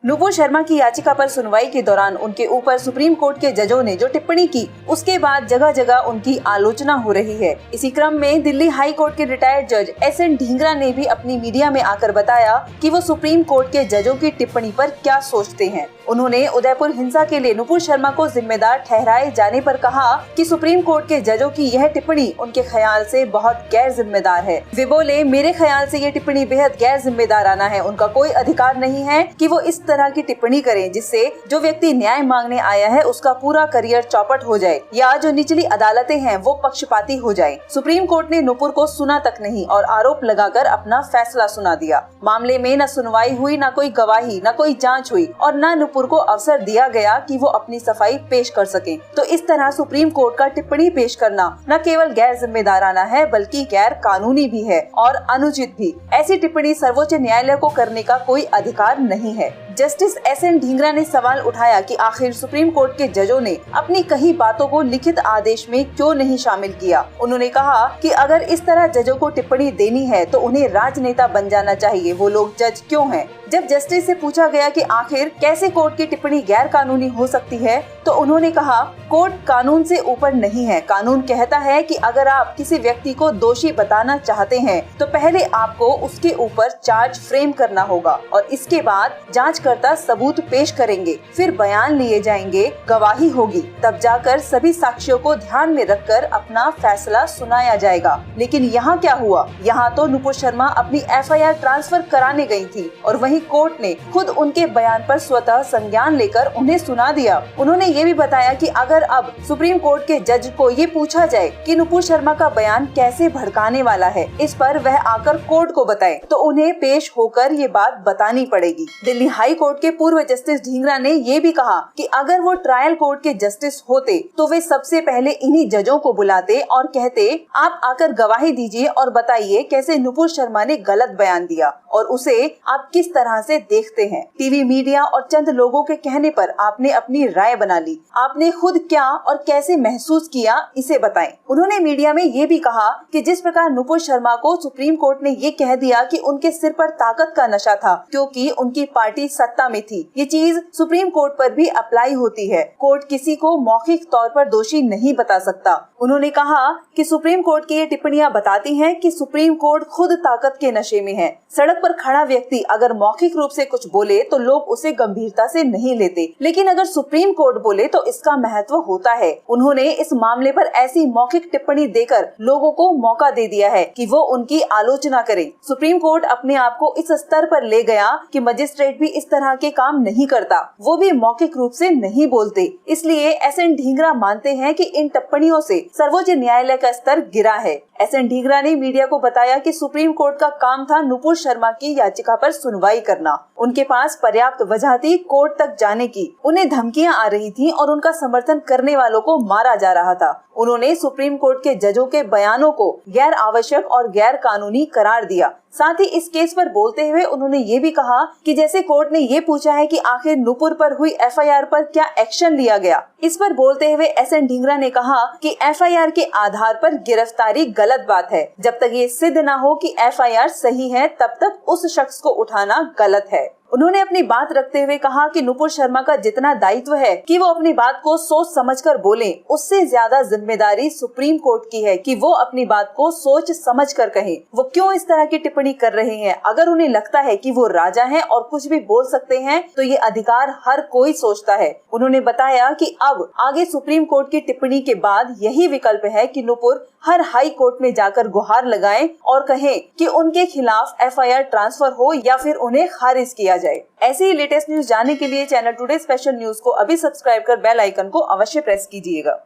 नुपुर शर्मा की याचिका पर सुनवाई के दौरान उनके ऊपर सुप्रीम कोर्ट के जजों ने जो टिप्पणी की, उसके बाद जगह जगह उनकी आलोचना हो रही है। इसी क्रम में दिल्ली हाई कोर्ट के रिटायर्ड जज SN ढींगरा ने भी अपनी मीडिया में आकर बताया कि वो सुप्रीम कोर्ट के जजों की टिप्पणी पर क्या सोचते हैं। उन्होंने उदयपुर हिंसा के लिए नुपुर शर्मा को जिम्मेदार ठहराए जाने पर कहा कि सुप्रीम कोर्ट के जजों की यह टिप्पणी उनके ख्याल से बहुत गैर जिम्मेदार है। वे बोले, मेरे ख्याल से ये टिप्पणी बेहद गैर जिम्मेदाराना है। उनका कोई अधिकार नहीं है कि वो इस तरह की टिप्पणी करें जिससे जो व्यक्ति न्याय मांगने आया है उसका पूरा करियर चौपट हो जाए या जो निचली अदालतें हैं वो पक्षपाती हो जाए। सुप्रीम कोर्ट ने नुपुर को सुना तक नहीं और आरोप लगाकर अपना फैसला सुना दिया। मामले में न सुनवाई हुई, न कोई गवाही, न कोई जांच हुई और न नुपुर को अवसर दिया गया कि वो अपनी सफाई पेश कर सके। तो इस तरह सुप्रीम कोर्ट का टिप्पणी पेश करना न केवल गैर जिम्मेदाराना है बल्कि गैर कानूनी भी है और अनुचित भी। ऐसी टिप्पणी सर्वोच्च न्यायालय को करने का कोई अधिकार नहीं है। जस्टिस SN ढींगरा ने सवाल उठाया कि आखिर सुप्रीम कोर्ट के जजों ने अपनी कही बातों को लिखित आदेश में क्यों नहीं शामिल किया। उन्होंने कहा कि अगर इस तरह जजों को टिप्पणी देनी है तो उन्हें राजनेता बन जाना चाहिए, वो लोग जज क्यों हैं? जब जस्टिस से पूछा गया कि आखिर कैसे कोर्ट की टिप्पणी गैर कानूनी हो सकती है तो उन्होंने कहा, कोर्ट कानून से ऊपर नहीं है। कानून कहता है कि अगर आप किसी व्यक्ति को दोषी बताना चाहते हैं तो पहले आपको उसके ऊपर चार्ज फ्रेम करना होगा और इसके बाद जांचकर्ता सबूत पेश करेंगे, फिर बयान लिए जाएंगे, गवाही होगी, तब जाकर सभी साक्ष्यों को ध्यान में रखकर अपना फैसला सुनाया जाएगा। लेकिन यहाँ क्या हुआ? यहाँ तो नुपुर शर्मा अपनी FIR ट्रांसफर कराने गई थी और वहीं कोर्ट ने खुद उनके बयान पर स्वतः संज्ञान लेकर उन्हें सुना दिया। उन्होंने ये भी बताया कि अगर अब सुप्रीम कोर्ट के जज को ये पूछा जाए कि नुपुर शर्मा का बयान कैसे भड़काने वाला है, इस पर वह आकर कोर्ट को बताए तो उन्हें पेश होकर ये बात बतानी पड़ेगी। दिल्ली हाई कोर्ट के पूर्व जस्टिस ढींगरा ने ये भी कहा कि अगर वो ट्रायल कोर्ट के जस्टिस होते तो वे सबसे पहले इन्हीं जजों को बुलाते और कहते, आप आकर गवाही दीजिए और बताइए कैसे नुपुर शर्मा ने गलत बयान दिया और उसे आप किस तरह से देखते हैं। टीवी मीडिया और चंद लोगों के कहने पर आपने अपनी राय बना ली। आपने खुद क्या और कैसे महसूस किया, इसे बताएं। उन्होंने मीडिया में ये भी कहा कि जिस प्रकार नुपुर शर्मा को सुप्रीम कोर्ट ने ये कह दिया कि उनके सिर पर ताकत का नशा था क्योंकि उनकी पार्टी सत्ता में थी, ये चीज सुप्रीम कोर्ट पर भी अप्लाई होती है। कोर्ट किसी को मौखिक तौर पर दोषी नहीं बता सकता। उन्होंने कहा कि सुप्रीम कोर्ट की ये टिप्पणियां बताती हैं कि सुप्रीम कोर्ट खुद ताकत के नशे में है। सड़क पर खड़ा व्यक्ति अगर मौखिक रूप से कुछ बोले तो लोग उसे गंभीरता से नहीं लेते, लेकिन अगर सुप्रीम कोर्ट बोले तो इसका महत्व होता है। उन्होंने इस मामले पर ऐसी मौखिक टिप्पणी देकर लोगों को मौका दे दिया है कि वो उनकी आलोचना करें। सुप्रीम कोर्ट अपने आप को इस स्तर पर ले गया कि मजिस्ट्रेट भी इस तरह के काम नहीं करता, वो भी मौखिक रूप से नहीं बोलते। इसलिए SN ढींगरा मानते हैं कि इन टिप्पणियों से सर्वोच्च न्यायालय का स्तर गिरा है। SN ढींगरा ने मीडिया को बताया कि सुप्रीम कोर्ट का काम था नुपुर शर्मा की याचिका पर सुनवाई करना। उनके पास पर्याप्त वजह थी कोर्ट तक जाने की। उन्हें धमकियां आ रही थी और उनका समर्थन करने वालों को मारा जा रहा था। उन्होंने सुप्रीम कोर्ट के जजों के बयानों को गैर आवश्यक और गैर कानूनी करार दिया। साथ ही इस केस पर बोलते हुए उन्होंने ये भी कहा कि जैसे कोर्ट ने ये पूछा है कि आखिर नुपुर पर हुई FIR पर क्या एक्शन लिया गया, इस पर बोलते हुए SN ढींगरा ने कहा कि FIR के आधार पर गिरफ्तारी गलत बात है। जब तक ये सिद्ध न हो कि FIR सही है तब तक उस शख्स को उठाना गलत है। उन्होंने अपनी बात रखते हुए कहा कि नुपुर शर्मा का जितना दायित्व है कि वो अपनी बात को सोच समझकर बोलें, उससे ज्यादा जिम्मेदारी सुप्रीम कोर्ट की है कि वो अपनी बात को सोच समझकर कहें। वो क्यों इस तरह की टिप्पणी कर रहे हैं? अगर उन्हें लगता है कि वो राजा हैं और कुछ भी बोल सकते हैं तो ये अधिकार हर कोई सोचता है। उन्होंने बताया कि अब आगे सुप्रीम कोर्ट की टिप्पणी के बाद यही विकल्प है कि नुपुर हर हाई कोर्ट में जाकर गुहार लगाएं और कहें कि उनके खिलाफ FIR ट्रांसफर हो या फिर उन्हें खारिज किया जाए। ऐसे ही लेटेस्ट न्यूज जानने के लिए चैनल टुडे स्पेशल न्यूज को अभी सब्सक्राइब कर बेल आइकन को अवश्य प्रेस कीजिएगा।